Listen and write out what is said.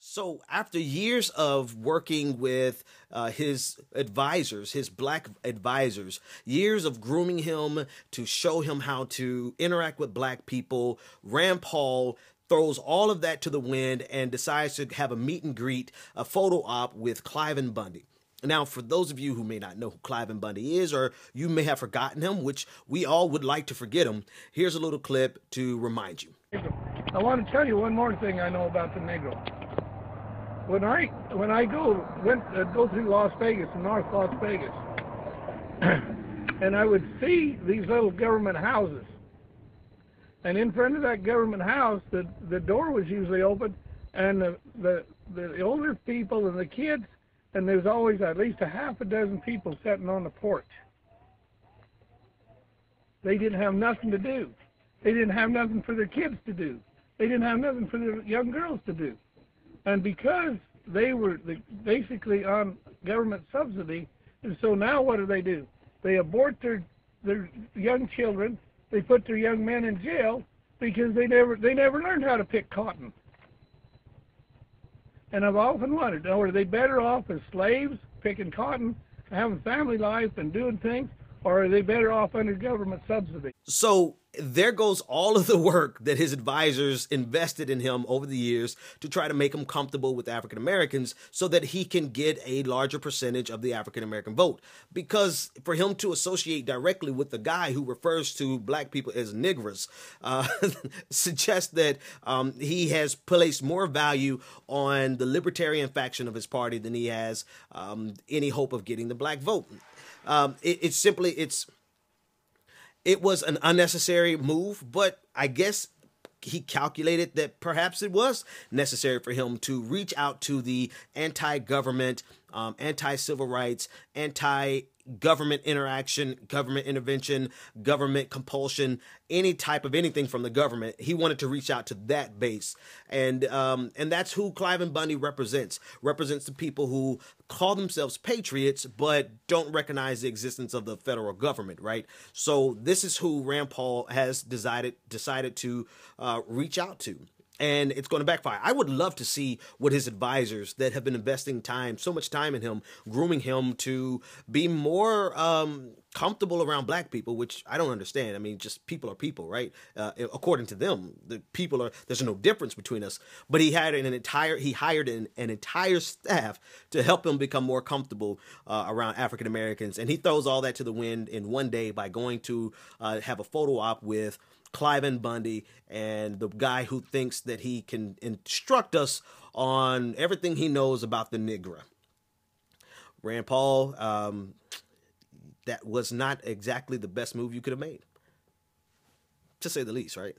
So after years of working with his advisors, his black advisors, years of grooming him to show him how to interact with black people, Rand Paul throws all of that to the wind and decides to have a meet and greet, a photo op with Cliven Bundy. Now, for those of you who may not know who Cliven Bundy is, or you may have forgotten him, which we all would like to forget him, here's a little clip to remind you. I want to tell you one more thing I know about the Negro. When I go through Las Vegas, North Las Vegas, and I would see these little government houses, and in front of that government house, the door was usually open, and the older people and the kids, and there was always at least a half a dozen people sitting on the porch. They didn't have nothing to do. They didn't have nothing for their kids to do. They didn't have nothing for their young girls to do. And because they were basically on government subsidy, and so now what do? They abort their young children. They put their young men in jail because they never learned how to pick cotton. And I've often wondered, are they better off as slaves, picking cotton, having family life and doing things, or are they better off under government subsidy? So there goes all of the work that his advisors invested in him over the years to try to make him comfortable with African Americans so that he can get a larger percentage of the African American vote. Because for him to associate directly with the guy who refers to black people as niggers suggests that he has placed more value on the libertarian faction of his party than he has any hope of getting the black vote. It was an unnecessary move, but I guess he calculated that perhaps it was necessary for him to reach out to the anti-government, anti-civil rights, anti-government interaction, government intervention, government compulsion, any type of anything from the government. He wanted to reach out to that base. And that's who Cliven Bundy represents the people who call themselves patriots, but don't recognize the existence of the federal government, right? So this is who Rand Paul has decided to reach out to. And it's going to backfire. I would love to see what his advisors that have been investing so much time in him, grooming him to be more comfortable around black people, which I don't understand. I mean, just people are people, right? According to them, there's no difference between us. But he hired an entire staff to help him become more comfortable around African Americans. And he throws all that to the wind in one day by going to have a photo op with Cliven Bundy, and the guy who thinks that he can instruct us on everything he knows about the Negro. Rand Paul, that was not exactly the best move you could have made, to say the least, right?